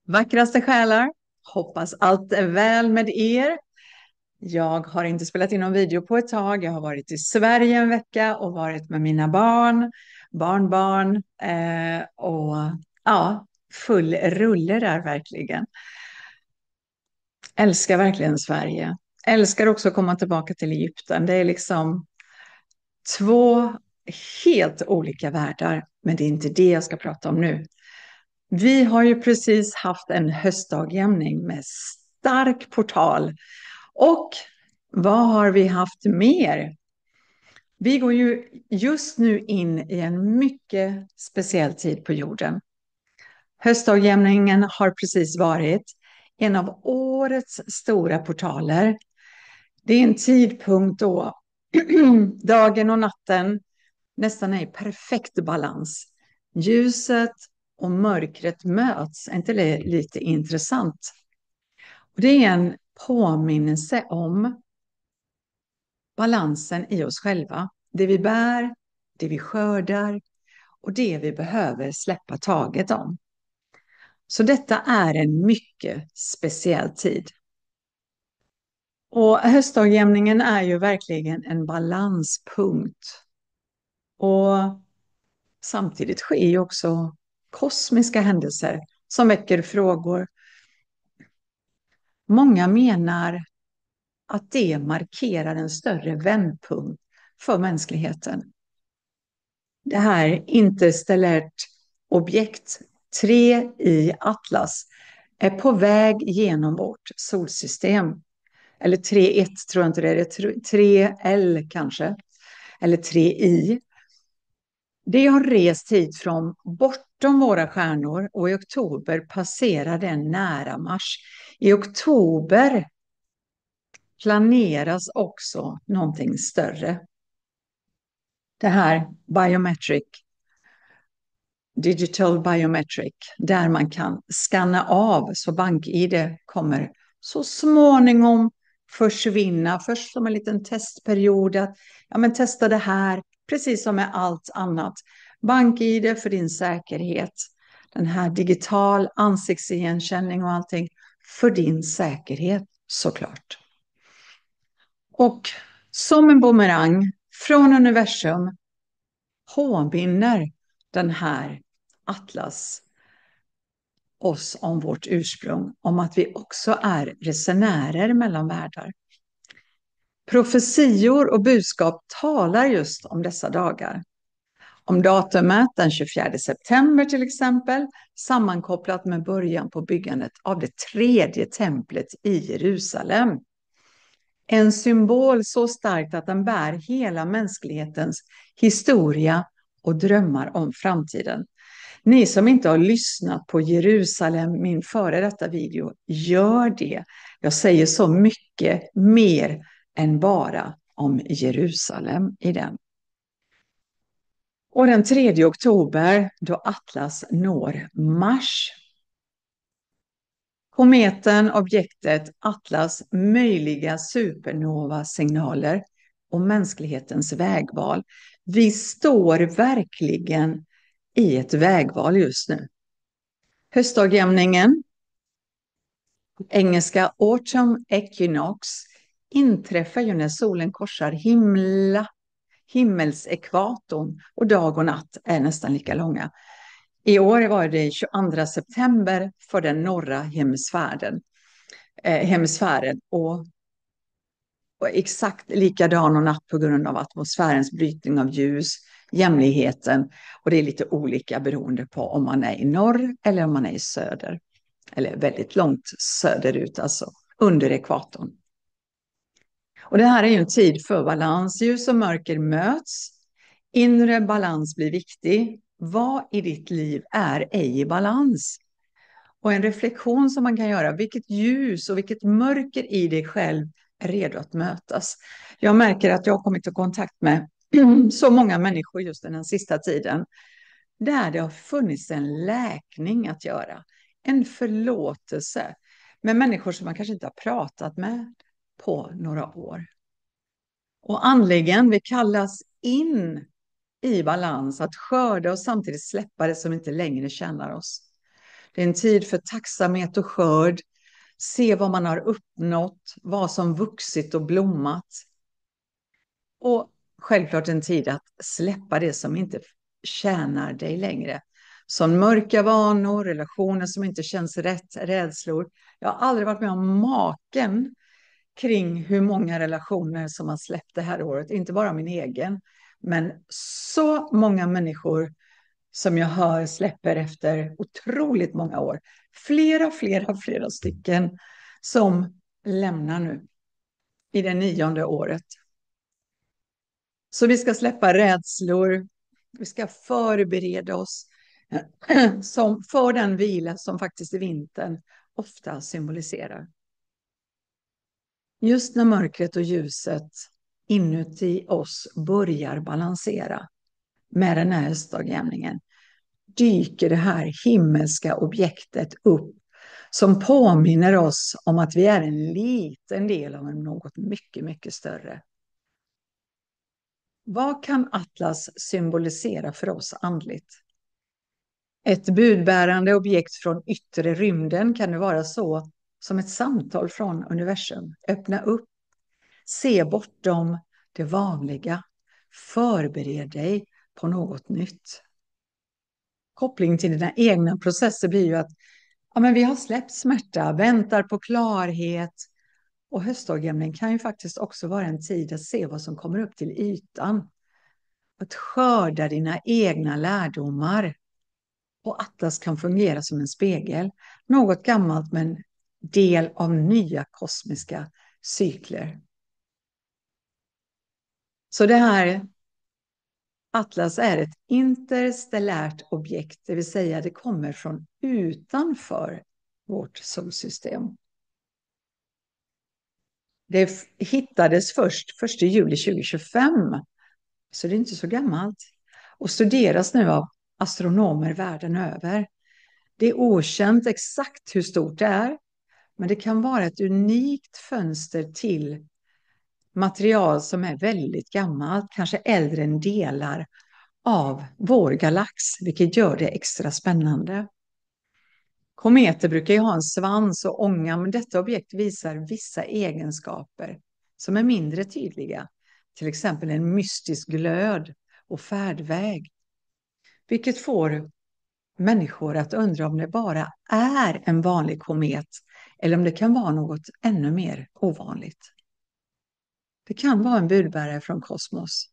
Vackraste själar, hoppas allt är väl med er. Jag har inte spelat in någon video på ett tag. Jag har varit i Sverige en vecka och varit med mina barn, barnbarn och ja, full rulle där verkligen. Älskar verkligen Sverige. Älskar också att komma tillbaka till Egypten. Det är liksom två helt olika världar, men det är inte det jag ska prata om nu. Vi har ju precis haft en höstdagjämning med stark portal. Och vad har vi haft mer? Vi går ju just nu in i en mycket speciell tid på jorden. Höstdagjämningen har precis varit en av årets stora portaler. Det är en tidpunkt då dagen och natten nästan är i perfekt balans. Ljuset och mörkret möts. Är inte det lite intressant? Och det är en påminnelse om balansen i oss själva. Det vi bär, det vi skördar och det vi behöver släppa taget om. Så detta är en mycket speciell tid. Och höstdagjämningen är ju verkligen en balanspunkt. Och samtidigt sker ju också kosmiska händelser som väcker frågor. Många menar att det markerar en större vändpunkt för mänskligheten. Det här interstellärt objekt 3 i Atlas är på väg genom vårt solsystem. Eller 3.1 tror jag inte det är, 3L kanske, eller 3I. Det har rest hit från bortom våra stjärnor och i oktober passerar den nära Mars. I oktober planeras också någonting större. Det här digital biometric, där man kan skanna av så BankID kommer så småningom försvinna. Först som en liten testperiod att testa det här, precis som med allt annat. BankID för din säkerhet. Den här digital ansiktsigenkänning och allting för din säkerhet såklart. Och som en bumerang från universum påminner den här Atlas oss om vårt ursprung, om att vi också är resenärer mellan världar. Profetior och budskap talar just om dessa dagar. Om datumet den 24 september till exempel, sammankopplat med början på byggandet av det 3:e templet i Jerusalem. En symbol så starkt att den bär hela mänsklighetens historia och drömmar om framtiden. Ni som inte har lyssnat på Jerusalem, min före detta video, gör det. Jag säger så mycket mer än bara om Jerusalem i den. Och den 3 oktober då Atlas når Mars. Kometen, objektet, Atlas möjliga supernova-signaler och mänsklighetens vägval. Vi står verkligen i ett vägval just nu. Höstdagjämningen, engelska autumn equinox, inträffar ju när solen korsar himmelsekvatorn och dag och natt är nästan lika långa. I år var det 22 september för den norra hemisfären och exakt likadan och natt på grund av atmosfärens brytning av ljus, jämligheten, och det är lite olika beroende på om man är i norr eller om man är i söder. Eller väldigt långt söderut, alltså under ekvatorn. Och det här är ju en tid för balans. Ljus och mörker möts. Inre balans blir viktig. Vad i ditt liv är ej i balans? Och en reflektion som man kan göra. Vilket ljus och vilket mörker i dig själv är redo att mötas? Jag märker att jag har kommit i kontakt med så många människor just den sista tiden. Där det har funnits en läkning att göra. En förlåtelse med människor som man kanske inte har pratat med på några år. Och andligen, vi kallas in i balans att skörda och samtidigt släppa det som inte längre känner oss. Det är en tid för tacksamhet och skörd. Se vad man har uppnått, vad som vuxit och blommat. Och självklart en tid att släppa det som inte tjänar dig längre. Som mörka vanor, relationer som inte känns rätt, rädslor. Jag har aldrig varit med om maken kring hur många relationer som har släppt det här året. Inte bara min egen, men så många människor som jag hör släpper efter otroligt många år. Flera stycken som lämnar nu i det 9:e året. Så vi ska släppa rädslor. Vi ska förbereda oss för den vila som faktiskt vintern ofta symboliserar. Just när mörkret och ljuset inuti oss börjar balansera med den här höstdagjämningen dyker det här himmelska objektet upp som påminner oss om att vi är en liten del av något mycket, mycket större. Vad kan Atlas symbolisera för oss andligt? Ett budbärande objekt från yttre rymden, kan det vara så som ett samtal från universum. Öppna upp, se bortom det vanliga, förbered dig på något nytt. Koppling till dina egna processer blir ju att men vi har släppt smärta, väntar på klarhet. Och höstdagjämning kan ju faktiskt också vara en tid att se vad som kommer upp till ytan. Att skörda dina egna lärdomar. Och Atlas kan fungera som en spegel. Något gammalt men del av nya kosmiska cykler. Så det här Atlas är ett interstellärt objekt, det vill säga det kommer från utanför vårt solsystem. Det hittades först 1 juli 2025, så det är inte så gammalt. Och studeras nu av astronomer världen över. Det är okänt exakt hur stort det är, men det kan vara ett unikt fönster till material som är väldigt gammalt, kanske äldre än delar av vår galax, vilket gör det extra spännande. Kometer brukar ju ha en svans och ånga, men detta objekt visar vissa egenskaper som är mindre tydliga. Till exempel en mystisk glöd och färdväg. Vilket får människor att undra om det bara är en vanlig komet eller om det kan vara något ännu mer ovanligt. Det kan vara en budbärare från kosmos.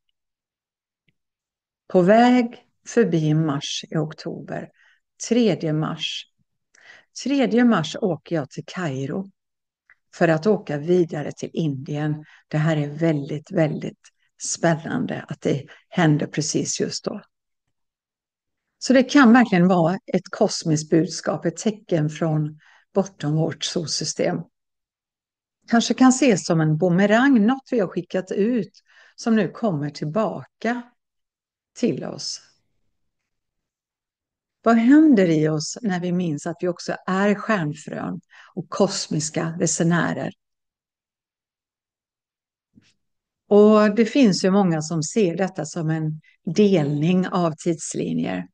På väg förbi Mars i oktober, 3 mars. 3 mars åker jag till Kairo för att åka vidare till Indien. Det här är väldigt, väldigt spännande att det händer precis just då. Så det kan verkligen vara ett kosmiskt budskap, ett tecken från bortom vårt solsystem. Kanske kan ses som en bumerang, något vi har skickat ut som nu kommer tillbaka till oss. Vad händer i oss när vi minns att vi också är stjärnfrön och kosmiska resenärer? Och det finns ju många som ser detta som en delning av tidslinjer.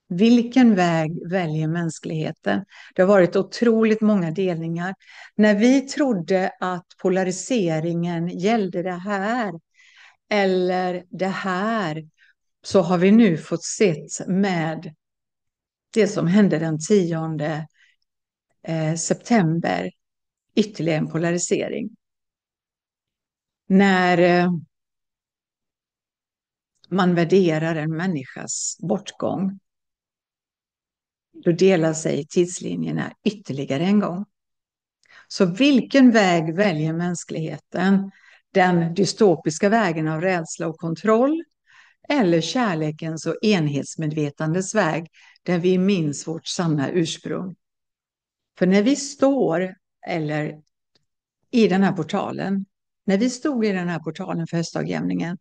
Vilken väg väljer mänskligheten? Det har varit otroligt många delningar. När vi trodde att polariseringen gällde det här eller det här, så har vi nu fått sett med det som hände den 10 september, ytterligare en polarisering. När man värderar en människas bortgång, då delar sig tidslinjerna ytterligare en gång. Så vilken väg väljer mänskligheten? Den dystopiska vägen av rädsla och kontroll? Eller kärlekens och enhetsmedvetandets väg, där vi minns vårt sanna ursprung? För när vi står i den här portalen, när vi stod i den här portalen för höstdagjämningen,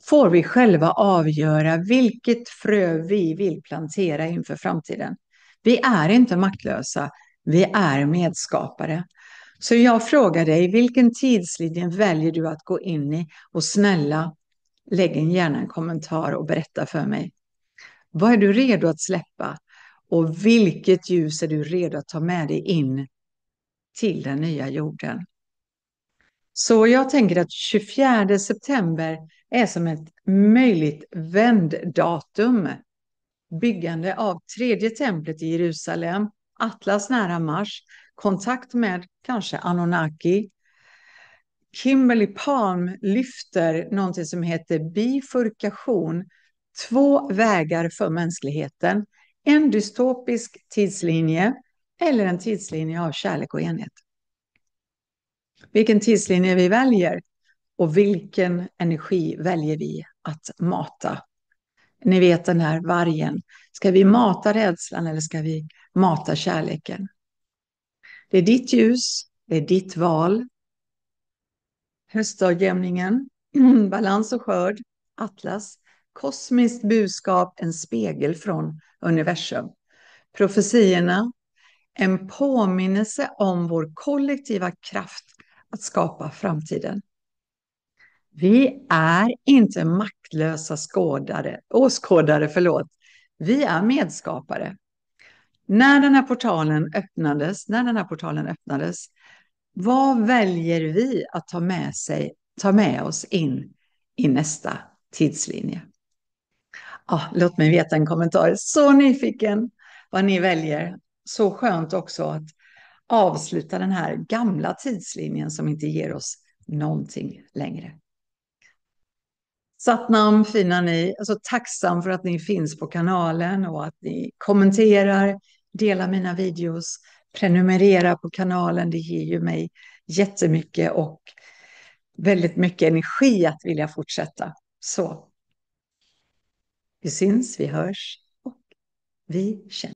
får vi själva avgöra vilket frö vi vill plantera inför framtiden. Vi är inte maktlösa, vi är medskapare. Så jag frågar dig, vilken tidslinje väljer du att gå in i? Och snälla, lägg gärna en kommentar och berätta för mig. Vad är du redo att släppa? Och vilket ljus är du redo att ta med dig in till den nya jorden? Så jag tänker att 24 september är som ett möjligt vänddatum. Byggande av tredje templet i Jerusalem, Atlas nära Mars, kontakt med kanske Anunnaki. Kimberly Palm lyfter någonting som heter bifurkation, två vägar för mänskligheten, en dystopisk tidslinje eller en tidslinje av kärlek och enhet. Vilken tidslinje vi väljer och vilken energi väljer vi att mata? Ni vet den här vargen. Ska vi mata rädslan eller ska vi mata kärleken? Det är ditt ljus, det är ditt val. Höstdagjämningen, balans och skörd, Atlas, kosmiskt budskap, en spegel från universum. Profetiorna, en påminnelse om vår kollektiva kraft att skapa framtiden. Vi är inte maktlösa åskådare. Vi är medskapare. När den här portalen öppnades, vad väljer vi att ta med oss in i nästa tidslinje? Låt mig veta en kommentar. Så nyfiken vad ni väljer. Så skönt också att avsluta den här gamla tidslinjen som inte ger oss någonting längre. Satnam, fina ni. Alltså tacksam för att ni finns på kanalen och att ni kommenterar, delar mina videos, prenumererar på kanalen. Det ger ju mig jättemycket och väldigt mycket energi att vilja fortsätta. Så vi syns, vi hörs och vi känner.